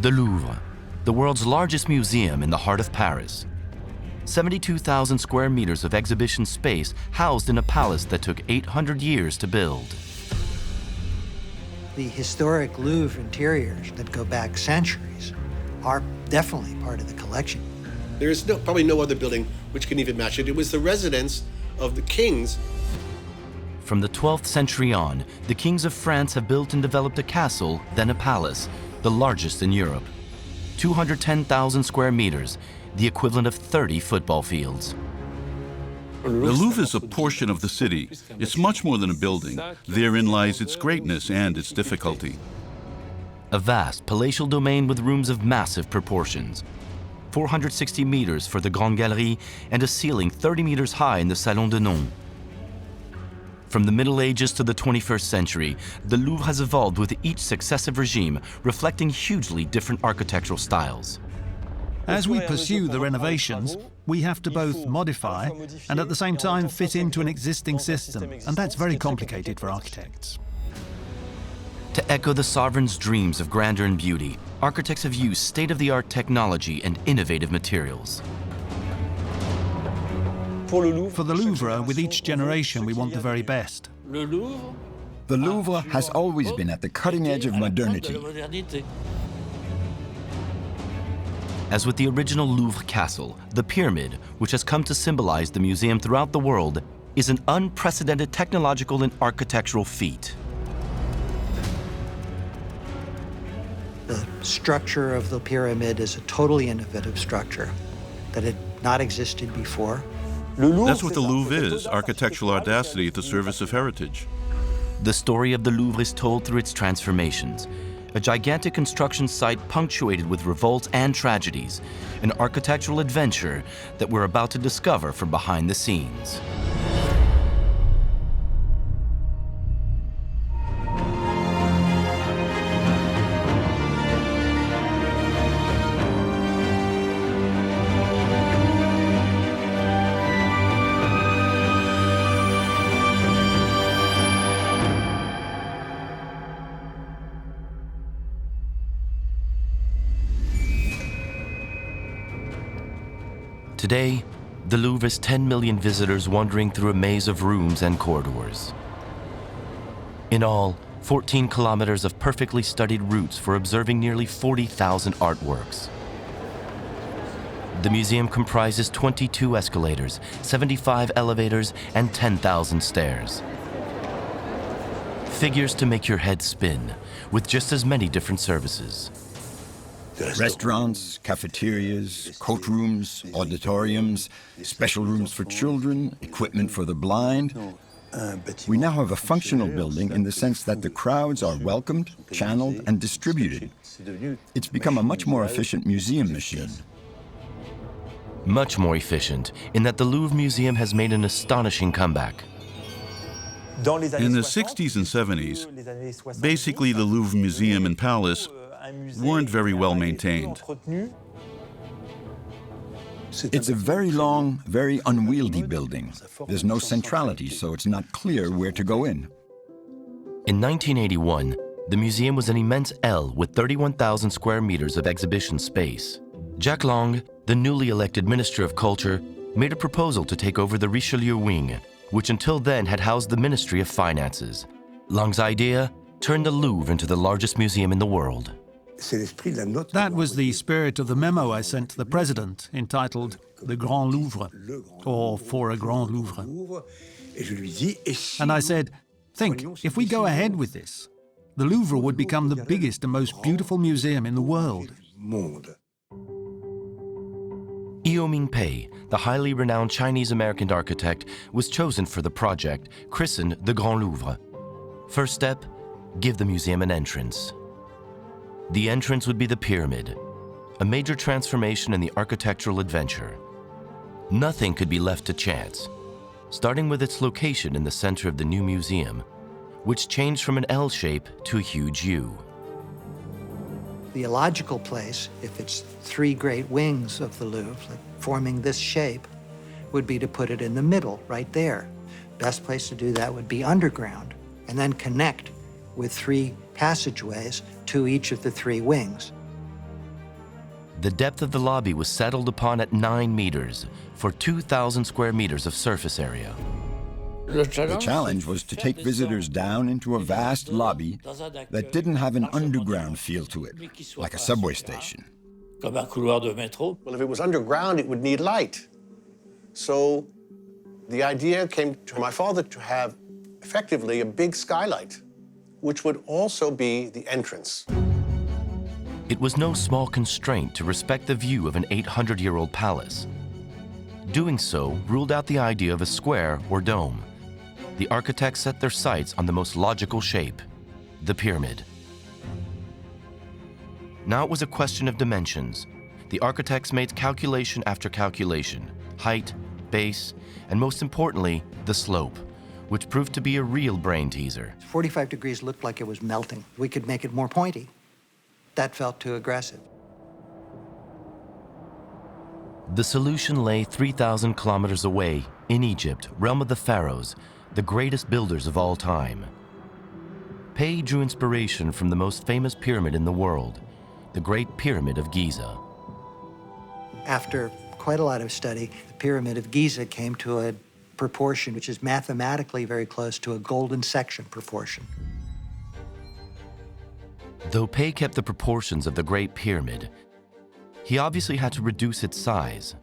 The Louvre, the world's largest museum in the heart of Paris. 72,000 square meters of exhibition space housed in a palace that took 800 years to build. The historic Louvre interiors that go back centuries are definitely part of the collection. There is probably no other building which can even match it. It was the residence of the kings. From the 12th century on, the kings of France have built and developed a castle, then a palace, the largest in Europe. 210,000 square meters, the equivalent of 30 football fields. The Louvre is a portion of the city. It's much more than a building. Therein lies its greatness and its difficulty. A vast palatial domain with rooms of massive proportions. 460 meters for the Grande Galerie and a ceiling 30 meters high in the Salon de None. From the Middle Ages to the 21st century, the Louvre has evolved with each successive regime, reflecting hugely different architectural styles. As we pursue the renovations, we have to both modify and at the same time fit into an existing system, and that's very complicated for architects. To echo the sovereign's dreams of grandeur and beauty, architects have used state-of-the-art technology and innovative materials. For the Louvre, with each generation, we want the very best. The Louvre has always been at the cutting edge of modernity. As with the original Louvre castle, the pyramid, which has come to symbolize the museum throughout the world, is an unprecedented technological and architectural feat. The structure of the pyramid is a totally innovative structure that had not existed before. That's what the Louvre is, architectural audacity at the service of heritage. The story of the Louvre is told through its transformations. A gigantic construction site punctuated with revolts and tragedies, an architectural adventure that we're about to discover from behind the scenes. Today, the Louvre has 10 million visitors wandering through a maze of rooms and corridors. In all, 14 kilometers of perfectly studied routes for observing nearly 40,000 artworks. The museum comprises 22 escalators, 75 elevators, and 10,000 stairs. Figures to make your head spin, with just as many different services. Restaurants, cafeterias, coat rooms, auditoriums, special rooms for children, equipment for the blind. We now have a functional building in the sense that the crowds are welcomed, channeled, and distributed. It's become a much more efficient museum machine. Much more efficient in that the Louvre Museum has made an astonishing comeback. In the 60s and 70s, basically the Louvre Museum and Palace weren't very well maintained. It's a very long, very unwieldy building. There's no centrality, so it's not clear where to go in. In 1981, the museum was an immense L with 31,000 square meters of exhibition space. Jacques Lang, the newly elected Minister of Culture, made a proposal to take over the Richelieu wing, which until then had housed the Ministry of Finances. Lang's idea turned the Louvre into the largest museum in the world. That was the spirit of the memo I sent to the president, entitled The Grand Louvre, or For a Grand Louvre. And I said, think, if we go ahead with this, the Louvre would become the biggest and most beautiful museum in the world. Ieoh Ming Pei, the highly renowned Chinese-American architect, was chosen for the project, christened the Grand Louvre. First step, give the museum an entrance. The entrance would be the pyramid, a major transformation in the architectural adventure. Nothing could be left to chance, starting with its location in the center of the new museum, which changed from an L shape to a huge U. The illogical place, if it's three great wings of the Louvre, like forming this shape, would be to put it in the middle, right there. Best place to do that would be underground, and then connect with three passageways to each of the three wings. The depth of the lobby was settled upon at 9 meters for 2,000 square meters of surface area. The challenge was to take visitors down into a vast lobby that didn't have an underground feel to it, like a subway station. Well, if it was underground, it would need light. So the idea came to my father to have effectively a big skylight, which would also be the entrance. It was no small constraint to respect the view of an 800-year-old palace. Doing so ruled out the idea of a square or dome. The architects set their sights on the most logical shape, the pyramid. Now it was a question of dimensions. The architects made calculation after calculation, height, base, and most importantly, the slope, which proved to be a real brain teaser. 45 degrees looked like it was melting. We could make it more pointy. That felt too aggressive. The solution lay 3,000 kilometers away in Egypt, realm of the pharaohs, the greatest builders of all time. Pei drew inspiration from the most famous pyramid in the world, the Great Pyramid of Giza. After quite a lot of study, the Pyramid of Giza came to a proportion which is mathematically very close to a golden section proportion. Though Pei kept the proportions of the Great Pyramid, he obviously had to reduce its size.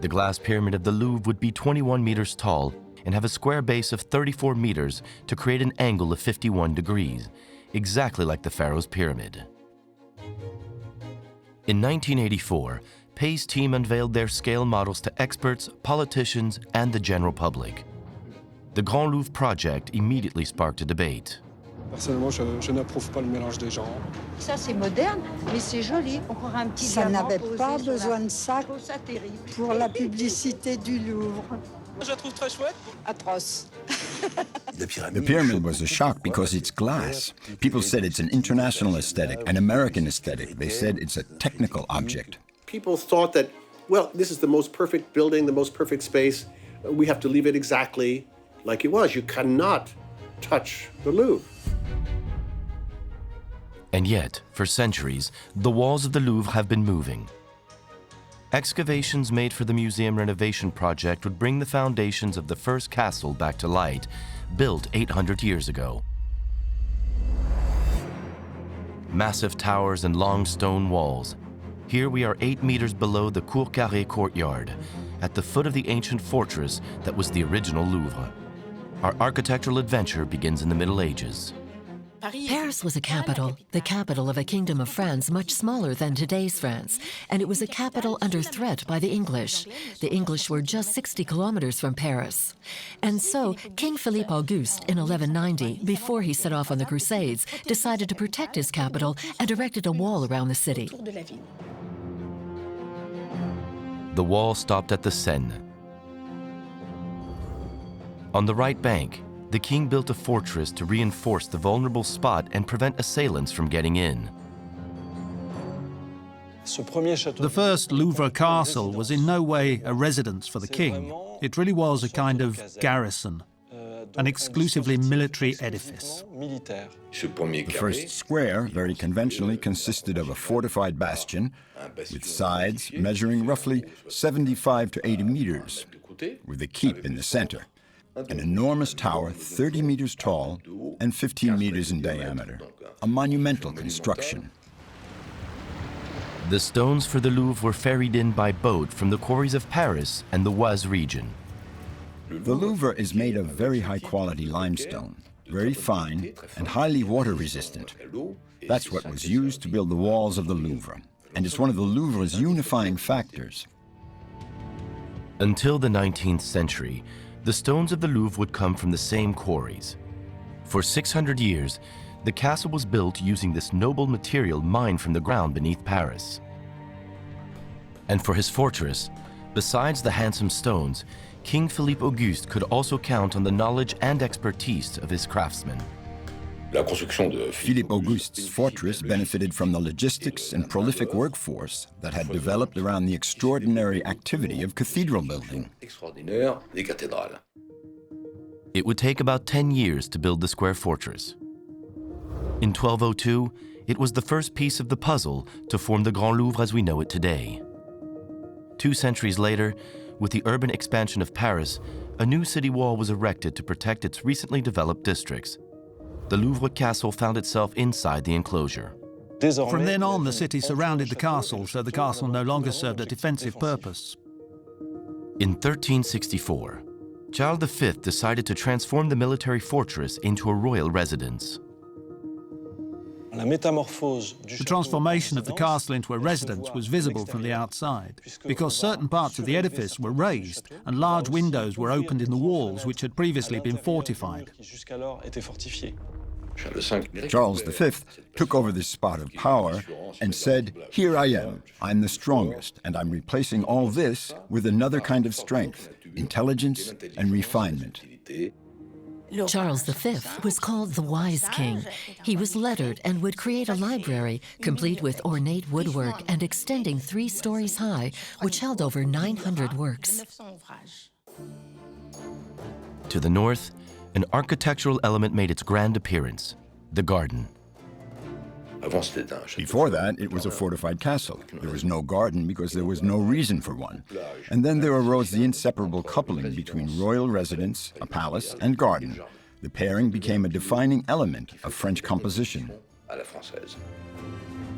The glass pyramid of the Louvre would be 21 meters tall and have a square base of 34 meters to create an angle of 51 degrees, exactly like the Pharaoh's pyramid. In 1984, Pei's team unveiled their scale models to experts, politicians, and the general public. The Grand Louvre project immediately sparked a debate. Personnellement, je n'approuve pas le mélange des genres. Ça, c'est moderne, mais c'est joli. On croirait un petit Ça diamant n'avait posé pas sur besoin de ça Je trouve ça terrible. pour la publicité du Louvre. Je la trouve très chouette. Atroce. The pyramid was a shock because it's glass. People said it's an international aesthetic, an American aesthetic. They said it's a technical object. People thought that, well, this is the most perfect building, the most perfect space. We have to leave it exactly like it was. You cannot touch the Louvre. And yet, for centuries, the walls of the Louvre have been moving. Excavations made for the museum renovation project would bring the foundations of the first castle back to light, built 800 years ago. Massive towers and long stone walls. Here we are 8 meters below the Cour Carrée courtyard, at the foot of the ancient fortress that was the original Louvre. Our architectural adventure begins in the Middle Ages. Paris was a capital, the capital of a kingdom of France much smaller than today's France, and it was a capital under threat by the English. The English were just 60 kilometers from Paris. And so, King Philippe Auguste, in 1190, before he set off on the Crusades, decided to protect his capital and erected a wall around the city. The wall stopped at the Seine. On the right bank, the king built a fortress to reinforce the vulnerable spot and prevent assailants from getting in. The first Louvre castle was in no way a residence for the king. It really was a kind of garrison, an exclusively military edifice. The first square, very conventionally, consisted of a fortified bastion with sides measuring roughly 75 to 80 meters, with a keep in the center. An enormous tower 30 meters tall and 15 meters in diameter, a monumental construction. The stones for the Louvre were ferried in by boat from the quarries of Paris and the Oise region. The Louvre is made of very high-quality limestone, very fine and highly water-resistant. That's what was used to build the walls of the Louvre, and it's one of the Louvre's unifying factors. Until the 19th century, the stones of the Louvre would come from the same quarries. For 600 years, the castle was built using this noble material mined from the ground beneath Paris. And for his fortress, besides the handsome stones, King Philippe Auguste could also count on the knowledge and expertise of his craftsmen. Philippe Auguste's fortress benefited from the logistics and prolific workforce that had developed around the extraordinary activity of cathedral building. It would take about 10 years to build the square fortress. In 1202, it was the first piece of the puzzle to form the Grand Louvre as we know it today. 2 centuries later, with the urban expansion of Paris, a new city wall was erected to protect its recently developed districts. The Louvre castle found itself inside the enclosure. From then on, the city surrounded the castle, so the castle no longer served a defensive purpose. In 1364, Charles V decided to transform the military fortress into a royal residence. The transformation of the castle into a residence was visible from the outside, because certain parts of the edifice were raised and large windows were opened in the walls which had previously been fortified. Charles V took over this spot of power and said, "Here I am, I'm the strongest, and I'm replacing all this with another kind of strength, intelligence and refinement." Charles V was called the Wise King. He was lettered and would create a library, complete with ornate woodwork and extending 3 stories high, which held over 900 works. To the north, an architectural element made its grand appearance, the garden. Before that, it was a fortified castle. There was no garden because there was no reason for one. And then there arose the inseparable coupling between royal residence, a palace, and garden. The pairing became a defining element of French composition.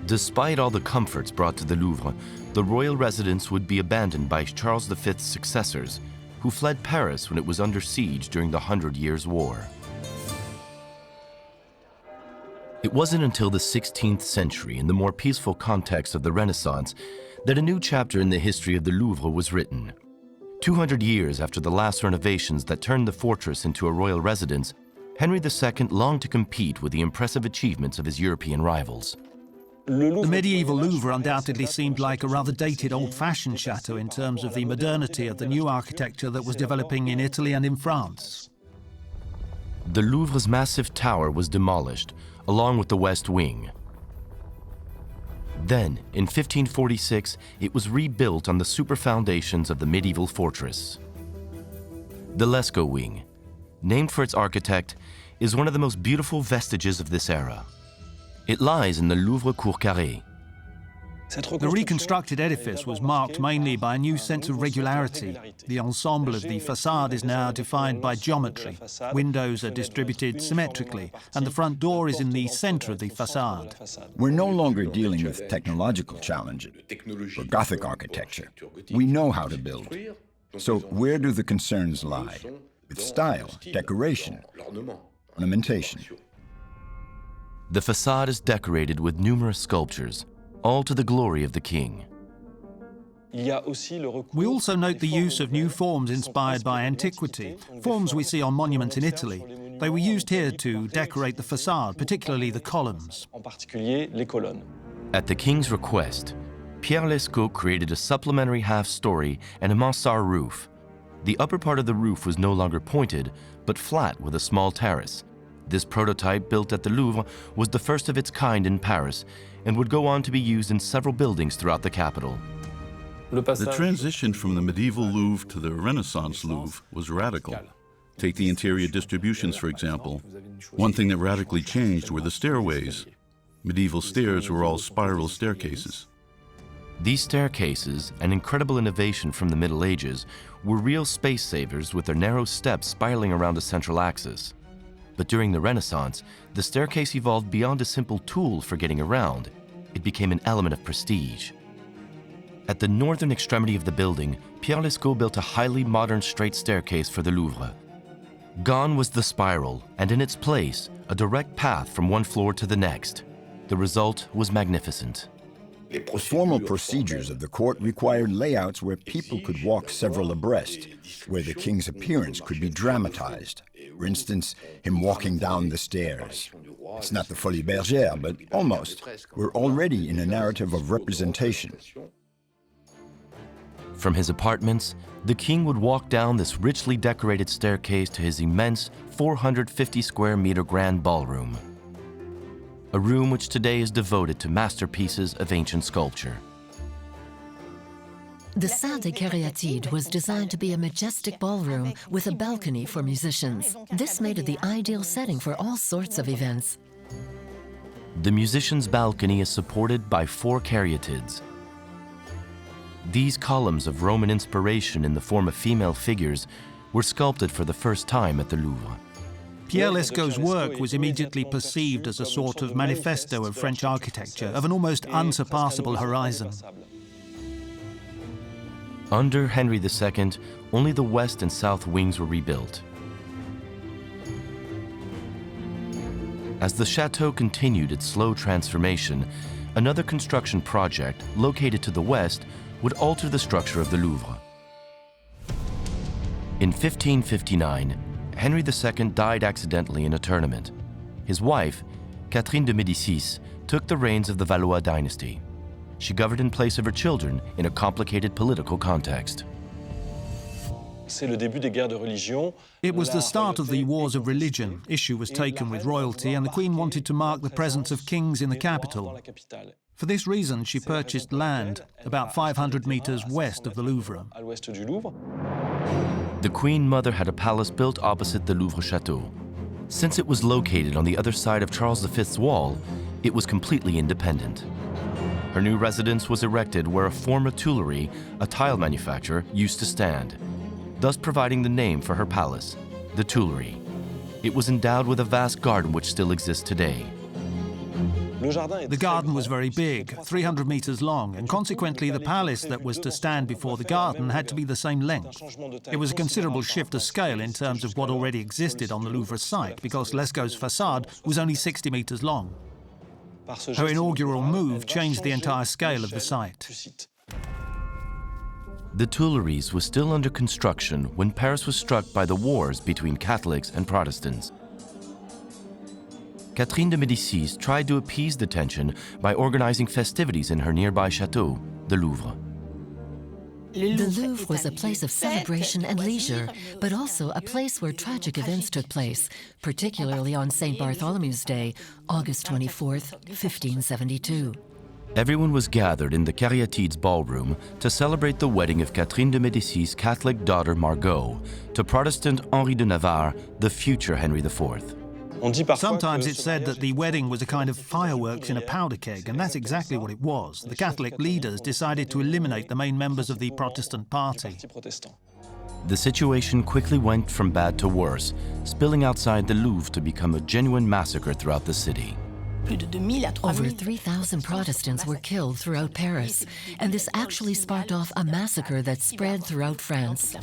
Despite all the comforts brought to the Louvre, the royal residence would be abandoned by Charles V's successors, who fled Paris when it was under siege during the 100 Years' War. It wasn't until the 16th century, in the more peaceful context of the Renaissance, that a new chapter in the history of the Louvre was written. 200 years after the last renovations that turned the fortress into a royal residence, Henry II longed to compete with the impressive achievements of his European rivals. The medieval Louvre undoubtedly seemed like a rather dated, old-fashioned chateau in terms of the modernity of the new architecture that was developing in Italy and in France. The Louvre's massive tower was demolished, along with the West Wing. Then, in 1546, it was rebuilt on the super foundations of the medieval fortress. The Lescaut Wing, named for its architect, is one of the most beautiful vestiges of this era. It lies in the Louvre Cour Carrée. The reconstructed edifice was marked mainly by a new sense of regularity. The ensemble of the facade is now defined by geometry. Windows are distributed symmetrically, and the front door is in the center of the facade. We're no longer dealing with technological challenges for Gothic architecture. We know how to build. So where do the concerns lie? With style, decoration, ornamentation. The facade is decorated with numerous sculptures, all to the glory of the king. We also note the use of new forms inspired by antiquity, forms we see on monuments in Italy. They were used here to decorate the facade, particularly the columns. At the king's request, Pierre Lescaut created a supplementary half-story and a mansard roof. The upper part of the roof was no longer pointed, but flat with a small terrace. This prototype, built at the Louvre, was the first of its kind in Paris and would go on to be used in several buildings throughout the capital. The transition from the medieval Louvre to the Renaissance Louvre was radical. Take the interior distributions, for example. One thing that radically changed were the stairways. Medieval stairs were all spiral staircases. These staircases, an incredible innovation from the Middle Ages, were real space savers with their narrow steps spiraling around a central axis. But during the Renaissance, the staircase evolved beyond a simple tool for getting around. It became an element of prestige. At the northern extremity of the building, Pierre Lescaut built a highly modern straight staircase for the Louvre. Gone was the spiral, and in its place, a direct path from one floor to the next. The result was magnificent. The formal procedures of the court required layouts where people could walk several abreast, where the king's appearance could be dramatized. For instance, him walking down the stairs. It's not the Folie Bergère, but almost. We're already in a narrative of representation. From his apartments, the king would walk down this richly decorated staircase to his immense 450 square meter grand ballroom. A room which today is devoted to masterpieces of ancient sculpture. The Salle des Caryatides was designed to be a majestic ballroom with a balcony for musicians. This made it the ideal setting for all sorts of events. The musician's balcony is supported by 4 caryatids. These columns of Roman inspiration in the form of female figures were sculpted for the first time at the Louvre. Pierre Lescaut's work was immediately perceived as a sort of manifesto of French architecture, of an almost unsurpassable horizon. Under Henry II, only the west and south wings were rebuilt. As the chateau continued its slow transformation, another construction project located to the west would alter the structure of the Louvre. In 1559, Henry II died accidentally in a tournament. His wife, Catherine de Medici, took the reins of the Valois dynasty. She governed in place of her children in a complicated political context. It was the start of the wars of religion. Issue was taken with royalty, and the Queen wanted to mark the presence of kings in the capital. For this reason, she purchased land about 500 meters west of the Louvre. The Queen Mother had a palace built opposite the Louvre Chateau. Since it was located on the other side of Charles V's wall, it was completely independent. Her new residence was erected where a former Tuileries, a tile manufacturer, used to stand, thus providing the name for her palace, the Tuileries. It was endowed with a vast garden which still exists today. The garden was very big, 300 meters long, and consequently the palace that was to stand before the garden had to be the same length. It was a considerable shift of scale in terms of what already existed on the Louvre site, because Lescaut's facade was only 60 meters long. Her inaugural move changed the entire scale of the site. The Tuileries was still under construction when Paris was struck by the wars between Catholics and Protestants. Catherine de Medici tried to appease the tension by organizing festivities in her nearby chateau, the Louvre. The Louvre was a place of celebration and leisure, but also a place where tragic events took place, particularly on St. Bartholomew's Day, August 24th, 1572. Everyone was gathered in the Caryatides ballroom to celebrate the wedding of Catherine de Medici's Catholic daughter Margot to Protestant Henri de Navarre, the future Henry IV. Sometimes it's said that the wedding was a kind of fireworks in a powder keg, and that's exactly what it was. The Catholic leaders decided to eliminate the main members of the Protestant party. The situation quickly went from bad to worse, spilling outside the Louvre to become a genuine massacre throughout the city. Over 3,000 Protestants were killed throughout Paris, and this actually sparked off a massacre that spread throughout France.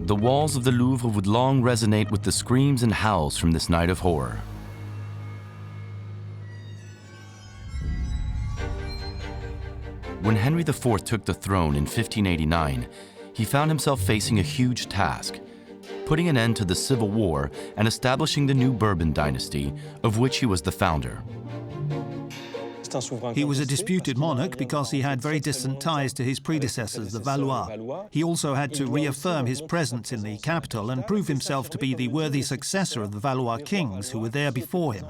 The walls of the Louvre would long resonate with the screams and howls from this night of horror. When Henry IV took the throne in 1589, he found himself facing a huge task: putting an end to the Civil War and establishing the new Bourbon dynasty, of which he was the founder. He was a disputed monarch because he had very distant ties to his predecessors, the Valois. He also had to reaffirm his presence in the capital and prove himself to be the worthy successor of the Valois kings who were there before him.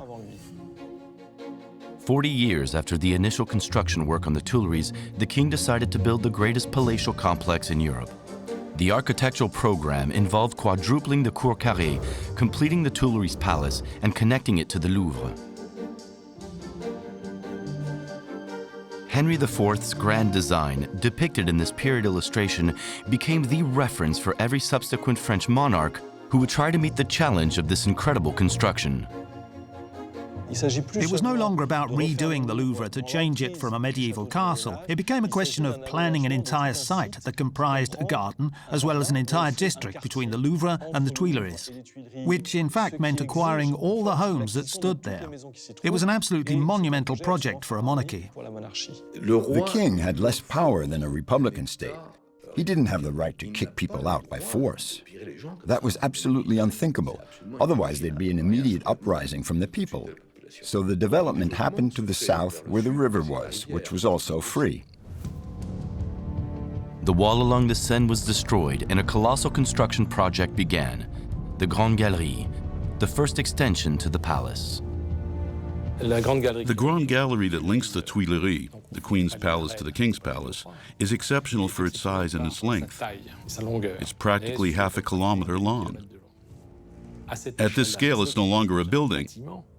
40 years after the initial construction work on the Tuileries, the king decided to build the greatest palatial complex in Europe. The architectural program involved quadrupling the Cour Carrée, completing the Tuileries Palace, and connecting it to the Louvre. Henry IV's grand design, depicted in this period illustration, became the reference for every subsequent French monarch who would try to meet the challenge of this incredible construction. It was no longer about redoing the Louvre to change it from a medieval castle. It became a question of planning an entire site that comprised a garden as well as an entire district between the Louvre and the Tuileries, which in fact meant acquiring all the homes that stood there. It was an absolutely monumental project for a monarchy. The king had less power than a republican state. He didn't have the right to kick people out by force. That was absolutely unthinkable. Otherwise, there'd be an immediate uprising from the people. So the development happened to the south where the river was, which was also free. The wall along the Seine was destroyed and a colossal construction project began, the Grande Galerie, the first extension to the palace. The Grand Gallery that links the Tuileries, the Queen's Palace, to the King's Palace, is exceptional for its size and its length. It's practically half a kilometer long. At this scale, it's no longer a building.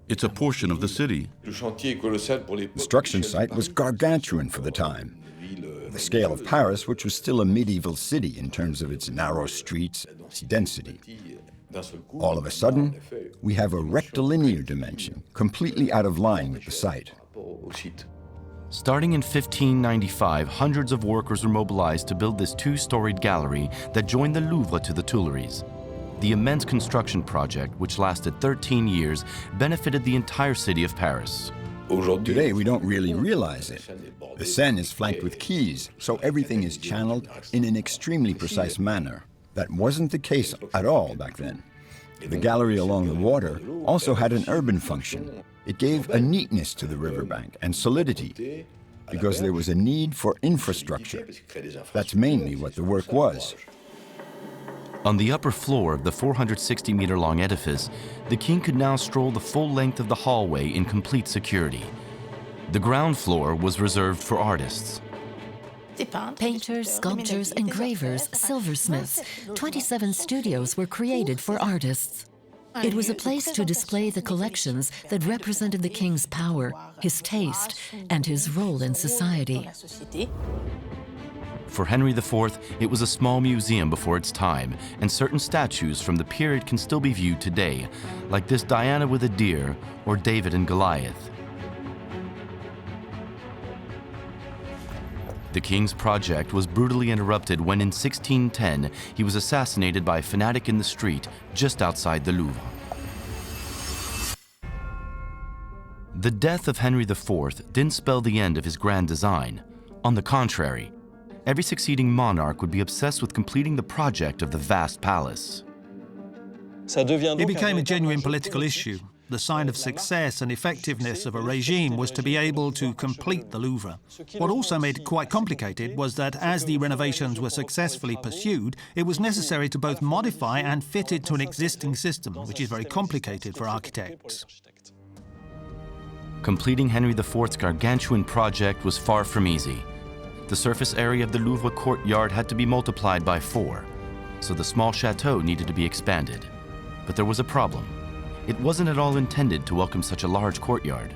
It's a portion of the city. The construction site was gargantuan for the time. The scale of Paris, which was still a medieval city in terms of its narrow streets, its density. All of a sudden, we have a rectilinear dimension, completely out of line with the site. Starting in 1595, hundreds of workers were mobilized to build this two-storied gallery that joined the Louvre to the Tuileries. The immense construction project, which lasted 13 years, benefited the entire city of Paris. Today, we don't really realize it. The Seine is flanked with quays, so everything is channeled in an extremely precise manner. That wasn't the case at all back then. The gallery along the water also had an urban function. It gave a neatness to the riverbank and solidity, because there was a need for infrastructure. That's mainly what the work was. On the upper floor of the 460-meter-long edifice, the king could now stroll the full length of the hallway in complete security. The ground floor was reserved for artists. Painters, sculptors, engravers, silversmiths. 27 studios were created for artists. It was a place to display the collections that represented the king's power, his taste, and his role in society. For Henry IV, it was a small museum before its time, and certain statues from the period can still be viewed today, like this Diana with a deer or David and Goliath. The king's project was brutally interrupted when in 1610 he was assassinated by a fanatic in the street just outside the Louvre. The death of Henry IV didn't spell the end of his grand design. On the contrary, every succeeding monarch would be obsessed with completing the project of the vast palace. It became a genuine political issue. The sign of success and effectiveness of a regime was to be able to complete the Louvre. What also made it quite complicated was that as the renovations were successfully pursued, it was necessary to both modify and fit it to an existing system, which is very complicated for architects. Completing Henry IV's gargantuan project was far from easy. The surface area of the Louvre courtyard had to be multiplied by 4, so the small chateau needed to be expanded. But there was a problem. It wasn't at all intended to welcome such a large courtyard.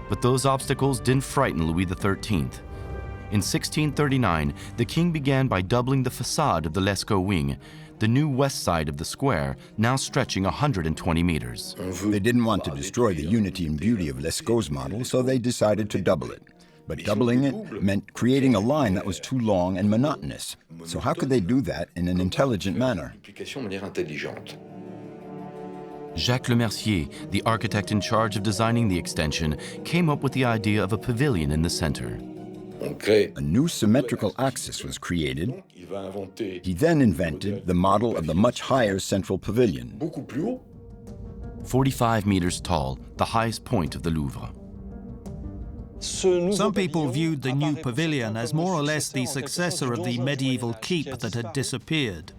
But those obstacles didn't frighten Louis XIII. In 1639, the king began by doubling the facade of the Lescaut wing, the new west side of the square, now stretching 120 meters. They didn't want to destroy the unity and beauty of Lescaut's model, so they decided to double it. But doubling it meant creating a line that was too long and monotonous. So how could they do that in an intelligent manner? Jacques Lemercier, the architect in charge of designing the extension, came up with the idea of a pavilion in the center. A new symmetrical axis was created. He then invented the model of the much higher central pavilion. 45 meters tall, the highest point of the Louvre. Some people viewed the new pavilion as more or less the successor of the medieval keep that had disappeared.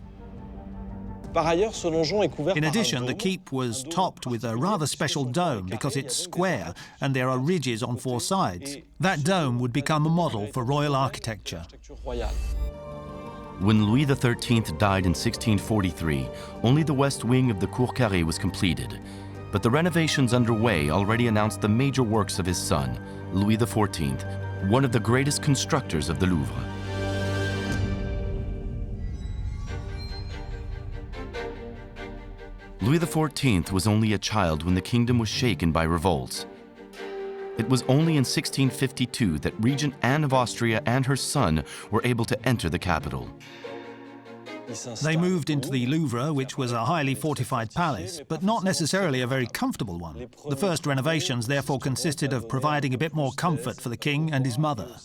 In addition, the keep was topped with a rather special dome because it's square and there are ridges on 4 sides. That dome would become a model for royal architecture. When Louis XIII died in 1643, only the west wing of the Cour Carrée was completed. But the renovations underway already announced the major works of his son, Louis XIV, one of the greatest constructors of the Louvre. Louis XIV was only a child when the kingdom was shaken by revolts. It was only in 1652 that Regent Anne of Austria and her son were able to enter the capital. They moved into the Louvre, which was a highly fortified palace, but not necessarily a very comfortable one. The first renovations therefore consisted of providing a bit more comfort for the king and his mother.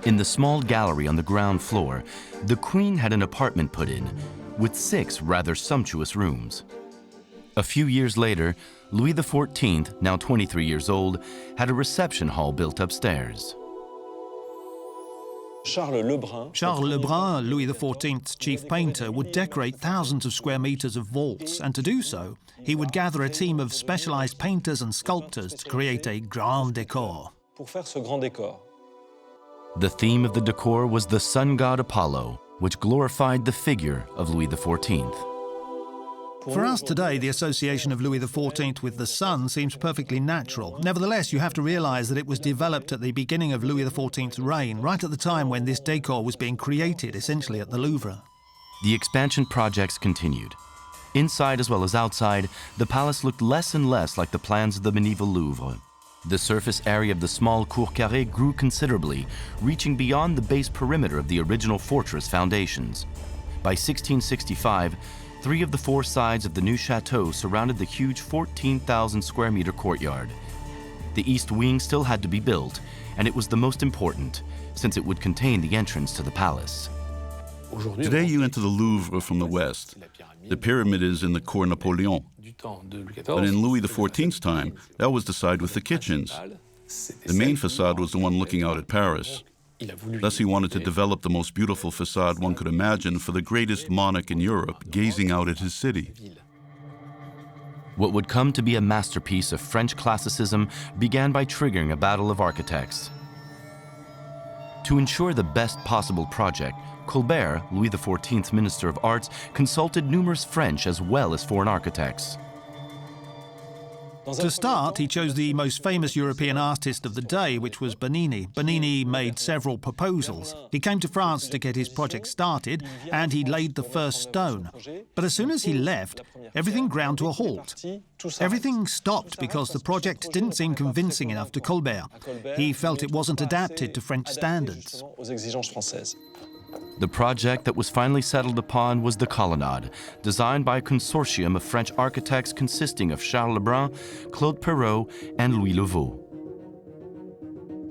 In the small gallery on the ground floor, the Queen had an apartment put in, with 6 rather sumptuous rooms. A few years later, Louis XIV, now 23 years old, had a reception hall built upstairs. Charles Legrand, Louis XIV's chief painter, would decorate thousands of square meters of vaults, and to do so, he would gather a team of specialized painters and sculptors to create a grand décor. The theme of the decor was the sun god Apollo, which glorified the figure of Louis XIV. For us today, the association of Louis XIV with the sun seems perfectly natural. Nevertheless, you have to realize that it was developed at the beginning of Louis XIV's reign, right at the time when this decor was being created, essentially at the Louvre. The expansion projects continued. Inside as well as outside, the palace looked less and less like the plans of the medieval Louvre. The surface area of the small cour carrée grew considerably, reaching beyond the base perimeter of the original fortress foundations. By 1665, 3 of the 4 sides of the new chateau surrounded the huge 14,000 square meter courtyard. The east wing still had to be built, and it was the most important, since it would contain the entrance to the palace. Today you enter the Louvre from the west. The pyramid is in the Cour Napoleon. But in Louis XIV's time, that was the side with the kitchens. The main facade was the one looking out at Paris. Thus he wanted to develop the most beautiful facade one could imagine for the greatest monarch in Europe gazing out at his city. What would come to be a masterpiece of French classicism began by triggering a battle of architects. To ensure the best possible project, Colbert, Louis XIV's Minister of Arts, consulted numerous French as well as foreign architects. To start, he chose the most famous European artist of the day, which was Bernini. Bernini made several proposals. He came to France to get his project started, and he laid the first stone. But as soon as he left, everything ground to a halt. Everything stopped because the project didn't seem convincing enough to Colbert. He felt it wasn't adapted to French standards. The project that was finally settled upon was the colonnade, designed by a consortium of French architects consisting of Charles Legrand, Claude Perrault, and Louis Levaux.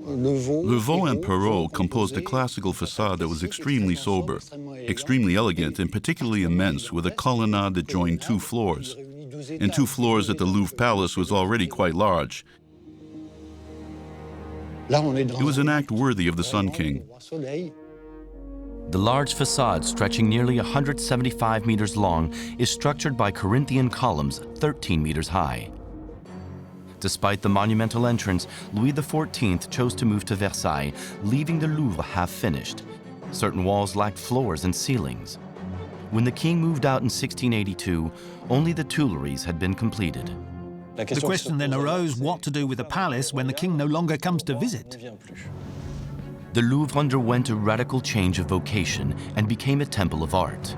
Levaux and Perrault composed a classical facade that was extremely sober, extremely elegant, and particularly immense, with a colonnade that joined 2 floors. And 2 floors at the Louvre Palace was already quite large. It was an act worthy of the Sun King. The large facade, stretching nearly 175 meters long, is structured by Corinthian columns 13 meters high. Despite the monumental entrance, Louis XIV chose to move to Versailles, leaving the Louvre half-finished. Certain walls lacked floors and ceilings. When the king moved out in 1682, only the Tuileries had been completed. The question then arose what to do with the palace when the king no longer comes to visit. The Louvre underwent a radical change of vocation and became a temple of art.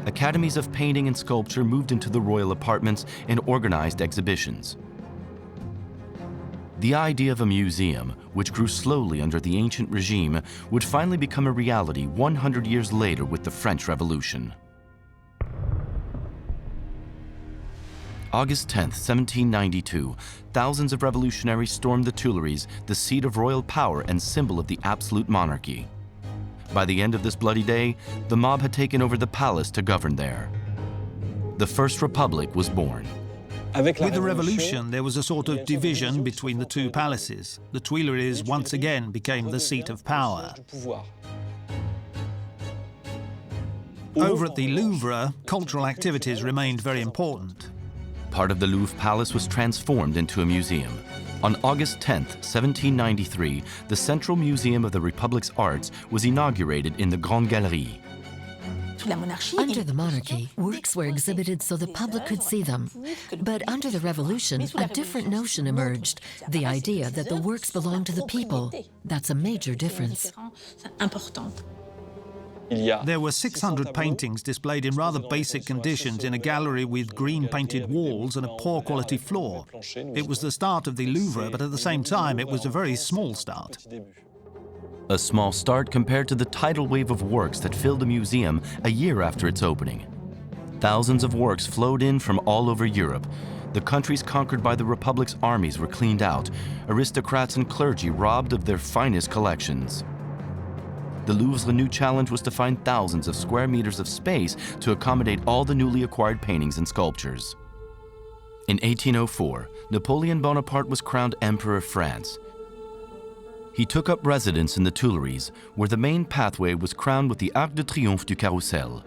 Academies of painting and sculpture moved into the royal apartments and organized exhibitions. The idea of a museum, which grew slowly under the ancient regime, would finally become a reality 100 years later with the French Revolution. August 10, 1792, thousands of revolutionaries stormed the Tuileries, the seat of royal power and symbol of the absolute monarchy. By the end of this bloody day, the mob had taken over the palace to govern there. The First Republic was born. With the revolution, there was a sort of division between the 2 palaces. The Tuileries once again became the seat of power. Over at the Louvre, cultural activities remained very important. Part of the Louvre Palace was transformed into a museum. On August 10, 1793, the Central Museum of the Republic's Arts was inaugurated in the Grande Galerie. Under the monarchy, works were exhibited so the public could see them. But under the revolution, a different notion emerged, the idea that the works belong to the people. That's a major difference. There were 600 paintings displayed in rather basic conditions in a gallery with green-painted walls and a poor quality floor. It was the start of the Louvre, but at the same time, it was a very small start. A small start compared to the tidal wave of works that filled the museum a year after its opening. Thousands of works flowed in from all over Europe. The countries conquered by the Republic's armies were cleaned out, aristocrats and clergy robbed of their finest collections. The Louvre's new challenge was to find thousands of square meters of space to accommodate all the newly acquired paintings and sculptures. In 1804, Napoleon Bonaparte was crowned Emperor of France. He took up residence in the Tuileries, where the main pathway was crowned with the Arc de Triomphe du Carrousel.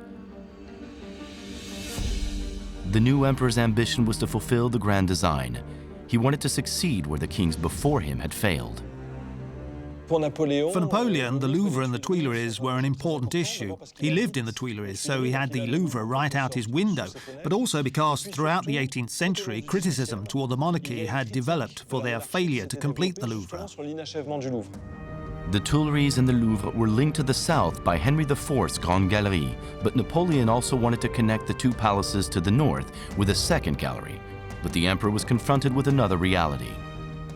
The new emperor's ambition was to fulfill the grand design. He wanted to succeed where the kings before him had failed. For Napoleon, the Louvre and the Tuileries were an important issue. He lived in the Tuileries, so he had the Louvre right out his window, but also because throughout the 18th century, criticism toward the monarchy had developed for their failure to complete the Louvre. The Tuileries and the Louvre were linked to the south by Henry IV's Grande Galerie, but Napoleon also wanted to connect the two palaces to the north with a second gallery. But the emperor was confronted with another reality.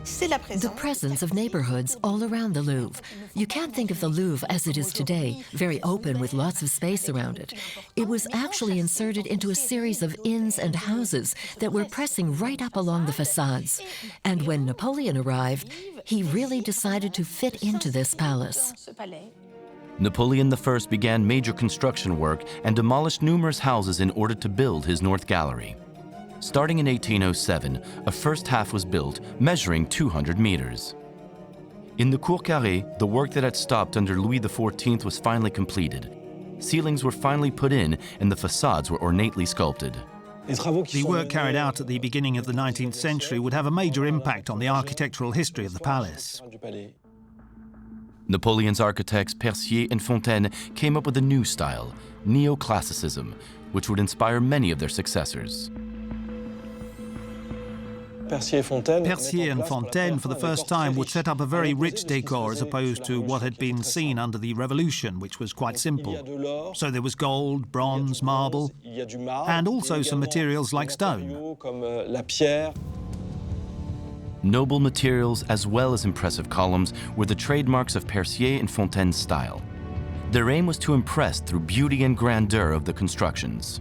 The presence of neighborhoods all around the Louvre. You can't think of the Louvre as it is today, very open with lots of space around it. It was actually inserted into a series of inns and houses that were pressing right up along the facades. And when Napoleon arrived, he really decided to fit into this palace. Napoleon I began major construction work and demolished numerous houses in order to build his North Gallery. Starting in 1807, a first half was built, measuring 200 meters. In the Cour Carrée, the work that had stopped under Louis XIV was finally completed. Ceilings were finally put in and the facades were ornately sculpted. The work carried out at the beginning of the 19th century would have a major impact on the architectural history of the palace. Napoleon's architects Percier and Fontaine came up with a new style, neoclassicism, which would inspire many of their successors. Percier and Fontaine, for the first time, would set up a very rich decor as opposed to what had been seen under the Revolution, which was quite simple. So there was gold, bronze, marble, and also some materials like stone. Noble materials as well as impressive columns were the trademarks of Percier and Fontaine's style. Their aim was to impress through beauty and grandeur of the constructions.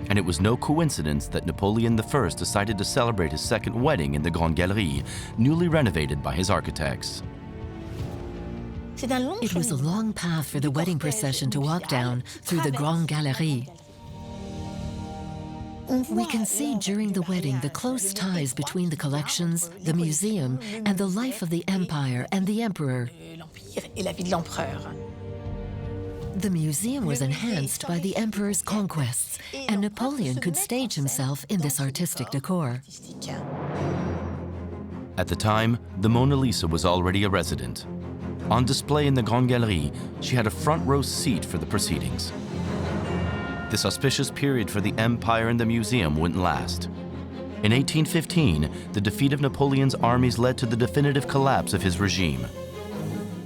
And it was no coincidence that Napoleon I decided to celebrate his second wedding in the Grande Galerie, newly renovated by his architects. It was a long path for the wedding procession to walk down through the Grande Galerie. We can see during the wedding the close ties between the collections, the museum, and the life of the empire and the emperor. The museum was enhanced by the emperor's conquests, and Napoleon could stage himself in this artistic decor. At the time, the Mona Lisa was already a resident. On display in the Grande Galerie, she had a front row seat for the proceedings. This auspicious period for the empire and the museum wouldn't last. In 1815, the defeat of Napoleon's armies led to the definitive collapse of his regime.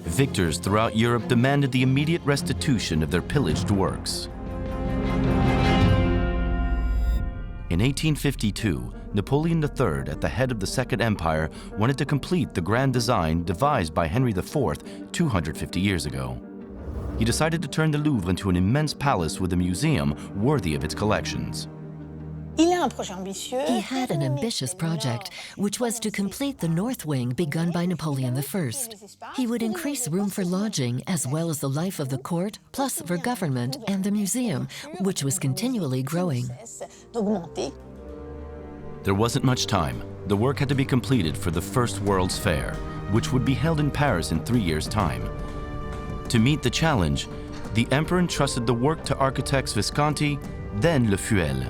Victors throughout Europe demanded the immediate restitution of their pillaged works. In 1852, Napoleon III, at the head of the Second Empire, wanted to complete the grand design devised by Henry IV 250 years ago. He decided to turn the Louvre into an immense palace with a museum worthy of its collections. He had an ambitious project, which was to complete the north wing begun by Napoleon I. He would increase room for lodging as well as the life of the court, plus for government and the museum, which was continually growing. There wasn't much time. The work had to be completed for the First World's Fair, which would be held in Paris in 3 years' time. To meet the challenge, the emperor entrusted the work to architects Visconti, then Le Fuel.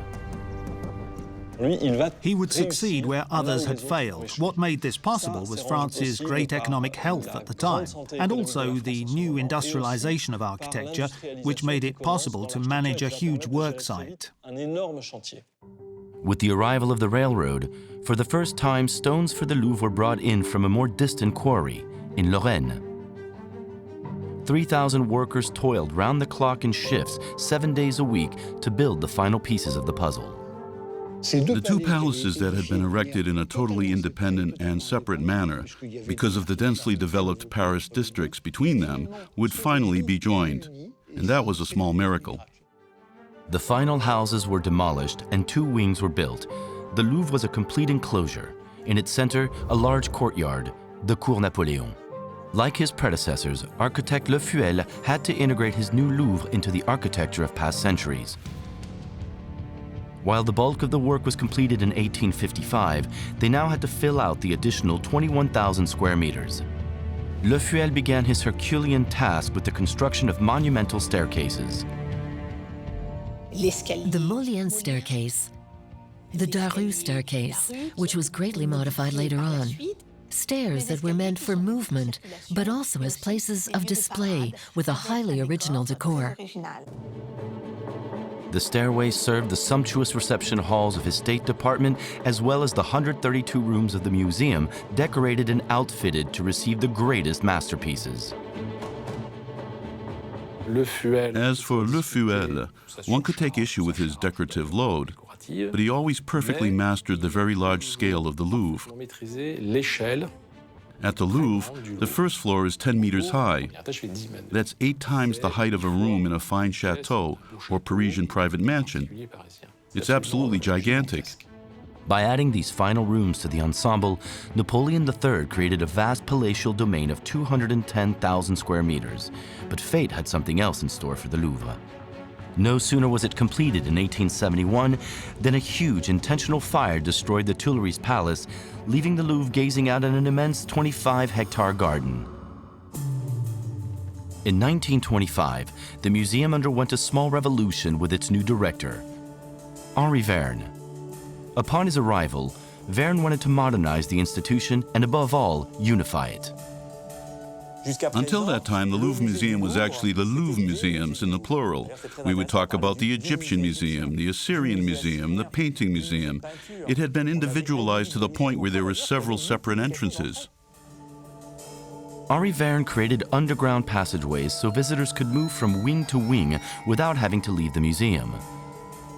He would succeed where others had failed. What made this possible was France's great economic health at the time, and also the new industrialization of architecture, which made it possible to manage a huge work site. With the arrival of the railroad, for the first time, stones for the Louvre were brought in from a more distant quarry, in Lorraine. 3,000 workers toiled round the clock in shifts, 7 days a week, to build the final pieces of the puzzle. The two palaces that had been erected in a totally independent and separate manner, because of the densely developed Paris districts between them, would finally be joined. And that was a small miracle. The final houses were demolished and 2 wings were built. The Louvre was a complete enclosure. In its center, a large courtyard, the Cour Napoleon. Like his predecessors, architect Le Fuel had to integrate his new Louvre into the architecture of past centuries. While the bulk of the work was completed in 1855, they now had to fill out the additional 21,000 square meters. Le Fuel began his Herculean task with the construction of monumental staircases. The Molière staircase, the Daru staircase, which was greatly modified later on, stairs that were meant for movement, but also as places of display with a highly original decor. The stairways served the sumptuous reception halls of his State Department, as well as the 132 rooms of the museum, decorated and outfitted to receive the greatest masterpieces. As for Le Fuel, one could take issue with his decorative load, but he always perfectly mastered the very large scale of the Louvre. At the Louvre, the first floor is 10 meters high. That's 8 times the height of a room in a fine chateau or Parisian private mansion. It's absolutely gigantic. By adding these final rooms to the ensemble, Napoleon III created a vast palatial domain of 210,000 square meters. But fate had something else in store for the Louvre. No sooner was it completed in 1871 than a huge intentional fire destroyed the Tuileries Palace, leaving the Louvre gazing out at an immense 25-hectare garden. In 1925, the museum underwent a small revolution with its new director, Henri Verne. Upon his arrival, Verne wanted to modernize the institution and, above all, unify it. Until that time, the Louvre Museum was actually the Louvre Museums in the plural. We would talk about the Egyptian Museum, the Assyrian Museum, the Painting Museum. It had been individualized to the point where there were several separate entrances. Henri Verne created underground passageways so visitors could move from wing to wing without having to leave the museum.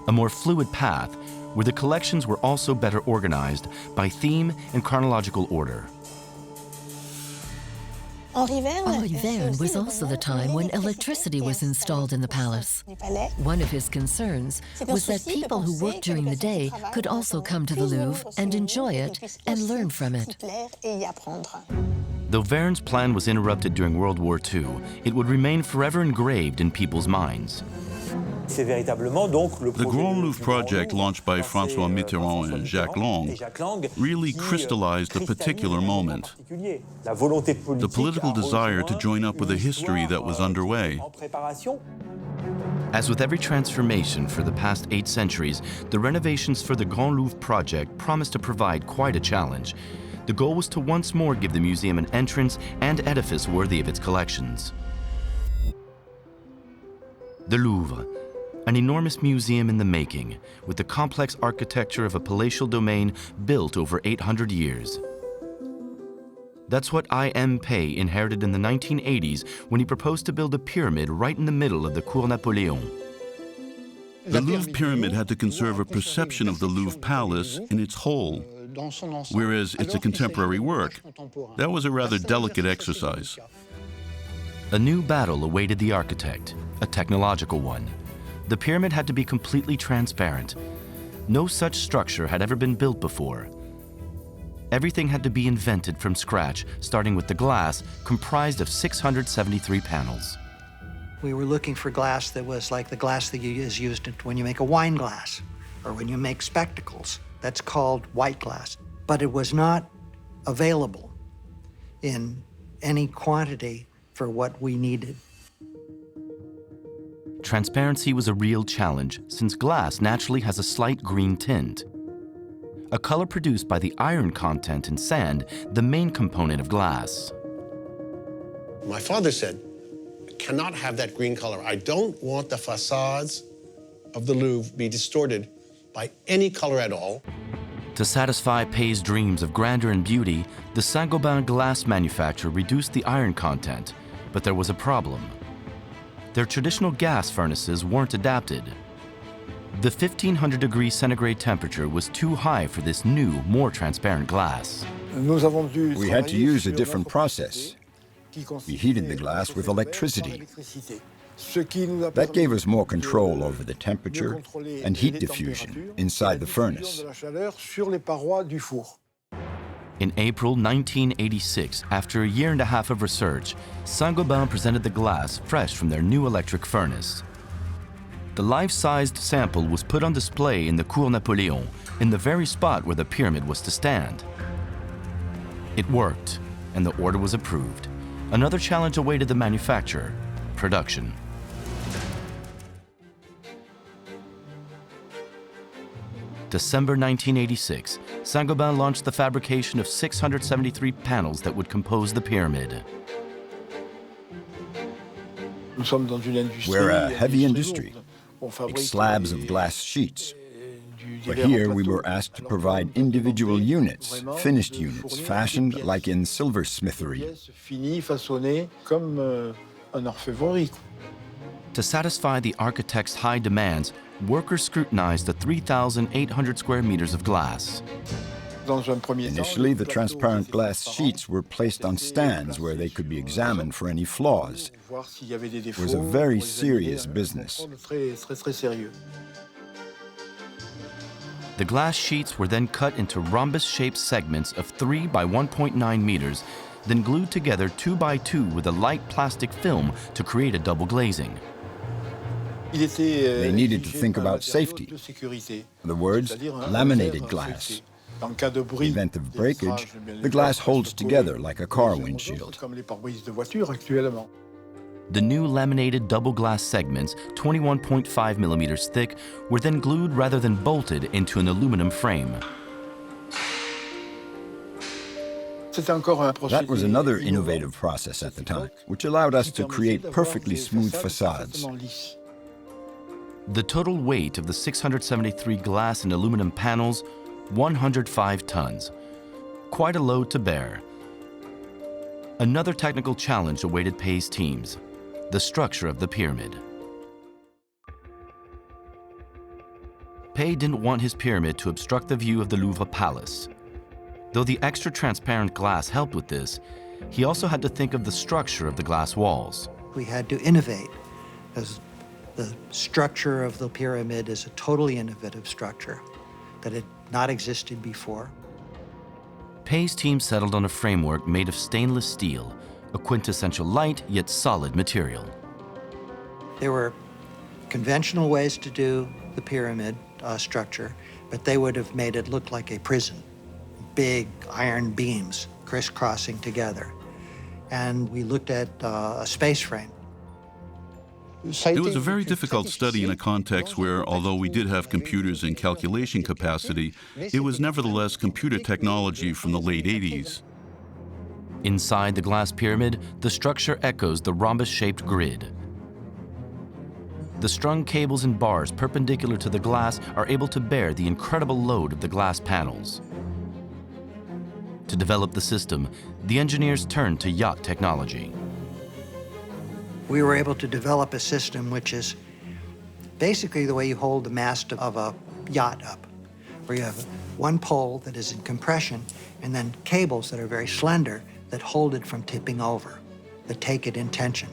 A more fluid path where the collections were also better organized by theme and chronological order. Henri Verne was also the time when electricity was installed in the palace. One of his concerns was that people who worked during the day could also come to the Louvre and enjoy it and learn from it. Though Verne's plan was interrupted during World War II, it would remain forever engraved in people's minds. The Grand Louvre project, launched by François Mitterrand and Jacques Lang, really crystallized a particular moment. The political desire to join up with a history that was underway. As with every transformation for the past 8 centuries, the renovations for the Grand Louvre project promised to provide quite a challenge. The goal was to once more give the museum an entrance and edifice worthy of its collections. The Louvre, an enormous museum in the making, with the complex architecture of a palatial domain built over 800 years. That's what Ieoh Ming Pei inherited in the 1980s when he proposed to build a pyramid right in the middle of the Cour Napoleon. The Louvre pyramid had to conserve a perception of the Louvre Palace in its whole, whereas it's a contemporary work. That was a rather delicate exercise. A new battle awaited the architect, a technological one. The pyramid had to be completely transparent. No such structure had ever been built before. Everything had to be invented from scratch, starting with the glass, comprised of 673 panels. We were looking for glass that was like the glass that is used when you make a wine glass or when you make spectacles. That's called white glass. But it was not available in any quantity for what we needed. Transparency was a real challenge, since glass naturally has a slight green tint, a color produced by the iron content in sand, the main component of glass. My father said, I cannot have that green color. I don't want the facades of the Louvre be distorted by any color at all. To satisfy Pei's dreams of grandeur and beauty, the Saint-Gobain glass manufacturer reduced the iron content, but there was a problem. Their traditional gas furnaces weren't adapted. The 1500 degrees centigrade temperature was too high for this new, more transparent glass. We had to use a different process. We heated the glass with electricity. That gave us more control over the temperature and heat diffusion inside the furnace. In April 1986, after a year and a half of research, Saint-Gobain presented the glass fresh from their new electric furnace. The life-sized sample was put on display in the Cour Napoleon, in the very spot where the pyramid was to stand. It worked, and the order was approved. Another challenge awaited the manufacturer: production. December 1986, Saint-Gobain launched the fabrication of 673 panels that would compose the pyramid. We're a heavy industry, make slabs of glass sheets. But here we were asked to provide individual units, finished units, fashioned like in silversmithery. To satisfy the architect's high demands, workers scrutinized the 3,800 square meters of glass. Initially, the transparent glass sheets were placed on stands where they could be examined for any flaws. It was a very serious business. The glass sheets were then cut into rhombus-shaped segments of 3 by 1.9 meters, then glued together 2 by 2 with a light plastic film to create a double glazing. They needed to think about safety. In other words, laminated glass. In the event of breakage, the glass holds together like a car windshield. The new laminated double glass segments, 21.5 millimeters thick, were then glued rather than bolted into an aluminum frame. That was another innovative process at the time, which allowed us to create perfectly smooth facades. The total weight of the 673 glass and aluminum panels, 105 tons. Quite a load to bear. Another technical challenge awaited Pei's teams: the structure of the pyramid. Pei didn't want his pyramid to obstruct the view of the Louvre Palace. Though the extra transparent glass helped with this, he also had to think of the structure of the glass walls. We had to innovate, as the structure of the pyramid is a totally innovative structure that had not existed before. Pei's team settled on a framework made of stainless steel, a quintessential light yet solid material. There were conventional ways to do the pyramid structure, but they would have made it look like a prison. Big iron beams crisscrossing together. And we looked at a space frame. It was a very difficult study in a context where, although we did have computers and calculation capacity, it was nevertheless computer technology from the late 80s. Inside the glass pyramid, the structure echoes the rhombus-shaped grid. The strung cables and bars perpendicular to the glass are able to bear the incredible load of the glass panels. To develop the system, the engineers turned to yacht technology. We were able to develop a system which is basically the way you hold the mast of a yacht up, where you have one pole that is in compression and then cables that are very slender that hold it from tipping over, that take it in tension.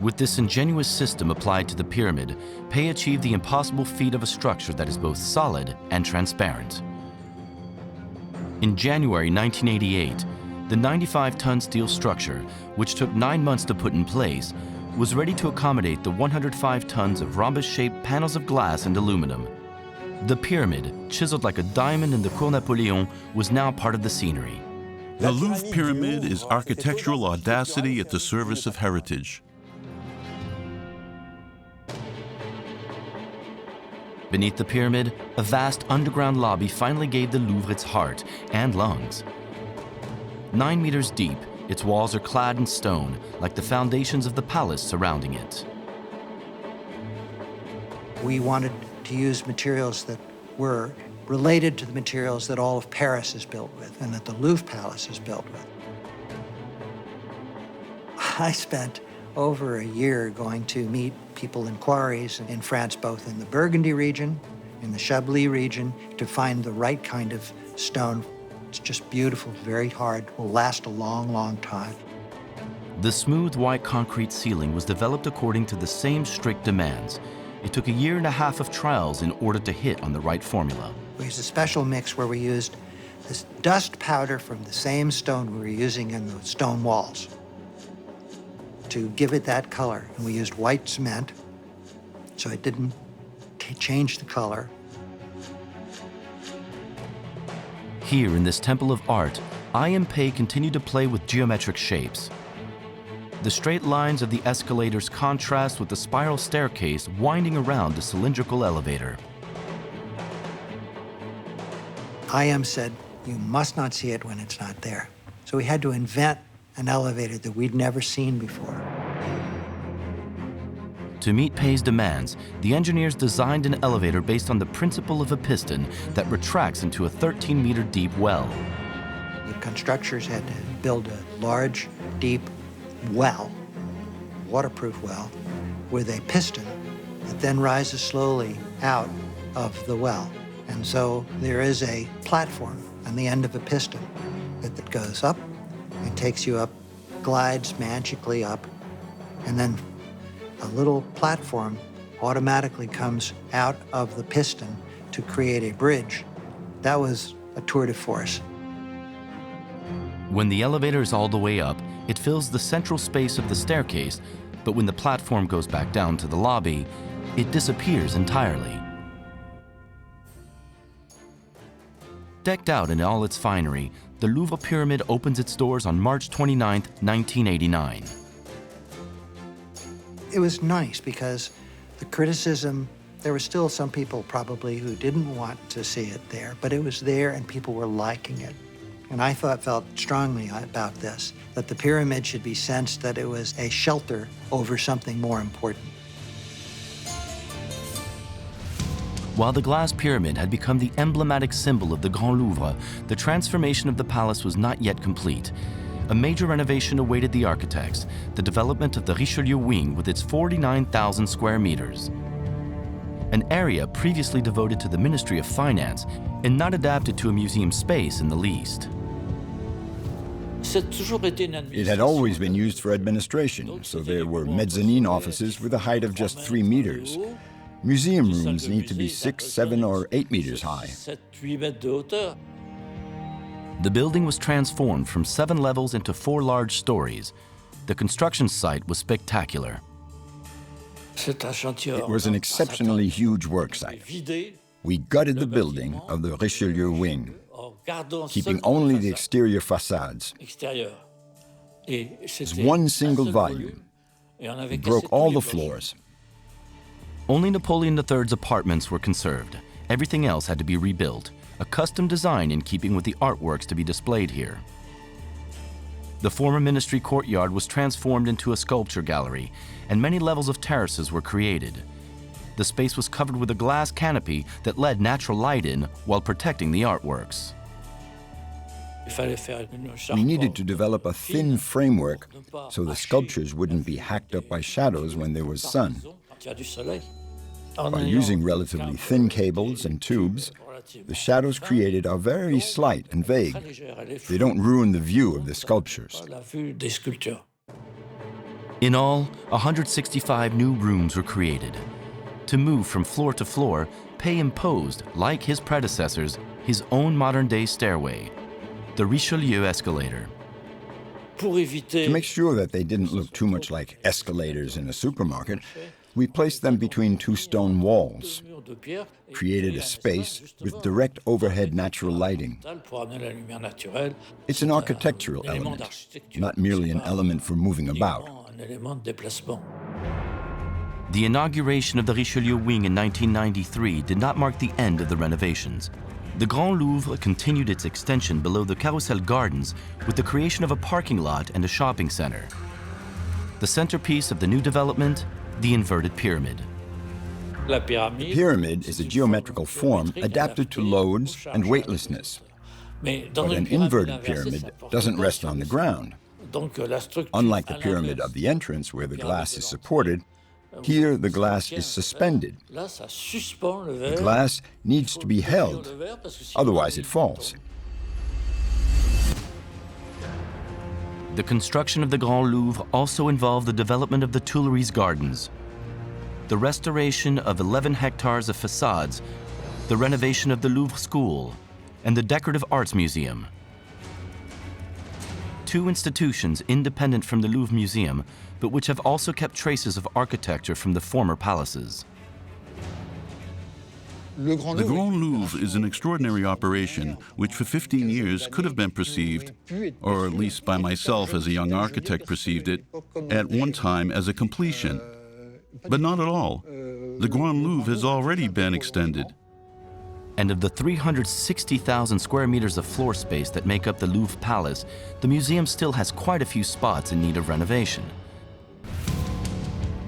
With this ingenious system applied to the pyramid, Pei achieved the impossible feat of a structure that is both solid and transparent. In January 1988, the 95-ton steel structure, which took 9 months to put in place, was ready to accommodate the 105 tons of rhombus-shaped panels of glass and aluminum. The pyramid, chiseled like a diamond in the Cour Napoleon, was now part of the scenery. The Louvre Pyramid is architectural audacity at the service of heritage. Beneath the pyramid, a vast underground lobby finally gave the Louvre its heart and lungs. 9 meters deep, its walls are clad in stone, like the foundations of the palace surrounding it. We wanted to use materials that were related to the materials that all of Paris is built with and that the Louvre Palace is built with. I spent over a year going to meet people in quarries in France, both in the Burgundy region, in the Chablis region, to find the right kind of stone. It's just beautiful, very hard, will last a long, long time. The smooth white concrete ceiling was developed according to the same strict demands. It took a year and a half of trials in order to hit on the right formula. We used a special mix where we used this dust powder from the same stone we were using in the stone walls to give it that color. And we used white cement, so it didn't change the color. Here in this temple of art, Ieoh Pei continued to play with geometric shapes. The straight lines of the escalators contrast with the spiral staircase winding around the cylindrical elevator. IM said, you must not see it when it's not there. So we had to invent an elevator that we'd never seen before. To meet Pei's demands, the engineers designed an elevator based on the principle of a piston that retracts into a 13-meter deep well. The constructors had to build a large, deep well, waterproof well, with a piston that then rises slowly out of the well. And so there is a platform on the end of a piston that goes up and takes you up, glides magically up, and then a little platform automatically comes out of the piston to create a bridge. That was a tour de force. When the elevator is all the way up, it fills the central space of the staircase, but when the platform goes back down to the lobby, it disappears entirely. Decked out in all its finery, the Louvre Pyramid opens its doors on March 29, 1989. It was nice because the criticism, there were still some people probably who didn't want to see it there, but it was there and people were liking it. And I felt strongly about this, that the pyramid should be sensed that it was a shelter over something more important. While the glass pyramid had become the emblematic symbol of the Grand Louvre, the transformation of the palace was not yet complete. A major renovation awaited the architects, the development of the Richelieu wing with its 49,000 square meters. An area previously devoted to the Ministry of Finance and not adapted to a museum space in the least. It had always been used for administration, so there were mezzanine offices with a height of just 3 meters. Museum rooms need to be 6, 7, or 8 meters high. The building was transformed from 7 levels into 4 large stories. The construction site was spectacular. It was an exceptionally huge work site. We gutted the building of the Richelieu wing, keeping only the exterior facades. It's one single volume. We broke all the floors. Only Napoleon III's apartments were conserved. Everything else had to be rebuilt, a custom design in keeping with the artworks to be displayed here. The former ministry courtyard was transformed into a sculpture gallery, and many levels of terraces were created. The space was covered with a glass canopy that let natural light in while protecting the artworks. We needed to develop a thin framework so the sculptures wouldn't be hacked up by shadows when there was sun. By using relatively thin cables and tubes, the shadows created are very slight and vague. They don't ruin the view of the sculptures. In all, 165 new rooms were created. To move from floor to floor, Pei imposed, like his predecessors, his own modern-day stairway, the Richelieu escalator. To make sure that they didn't look too much like escalators in a supermarket, we placed them between 2 stone walls, created a space with direct overhead natural lighting. It's an architectural element, not merely an element for moving about. The inauguration of the Richelieu wing in 1993 did not mark the end of the renovations. The Grand Louvre continued its extension below the Carousel Gardens with the creation of a parking lot and a shopping center. The centerpiece of the new development, the inverted pyramid. The pyramid is a geometrical form adapted to loads and weightlessness. But an inverted pyramid doesn't rest on the ground. Unlike the pyramid of the entrance where the glass is supported, here the glass is suspended. The glass needs to be held, otherwise it falls. The construction of the Grand Louvre also involved the development of the Tuileries Gardens, the restoration of 11 hectares of facades, the renovation of the Louvre School, and the Decorative Arts Museum. 2 institutions independent from the Louvre Museum, but which have also kept traces of architecture from the former palaces. The Grand Louvre is an extraordinary operation which for 15 years could have been perceived, or at least by myself as a young architect perceived it, at one time as a completion. But not at all. The Grand Louvre has already been extended. And of the 360,000 square meters of floor space that make up the Louvre Palace, the museum still has quite a few spots in need of renovation.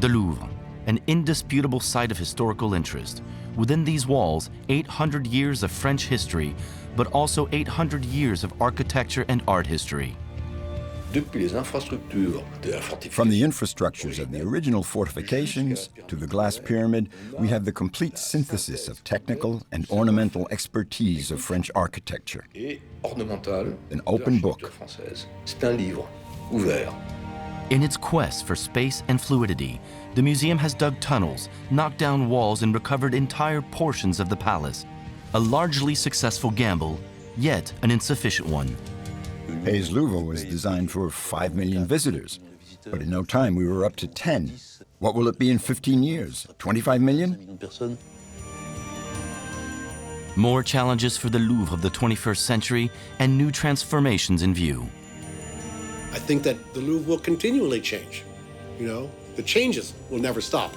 The Louvre, an indisputable site of historical interest. Within these walls, 800 years of French history, but also 800 years of architecture and art history. From the infrastructures of the original fortifications to the glass pyramid, we have the complete synthesis of technical and ornamental expertise of French architecture. An open book. In its quest for space and fluidity, the museum has dug tunnels, knocked down walls, and recovered entire portions of the palace. A largely successful gamble, yet an insufficient one. Pei's Louvre was designed for 5 million visitors, but in no time we were up to 10. What will it be in 15 years? 25 million? More challenges for the Louvre of the 21st century and new transformations in view. I think that the Louvre will continually change. You know, the changes will never stop.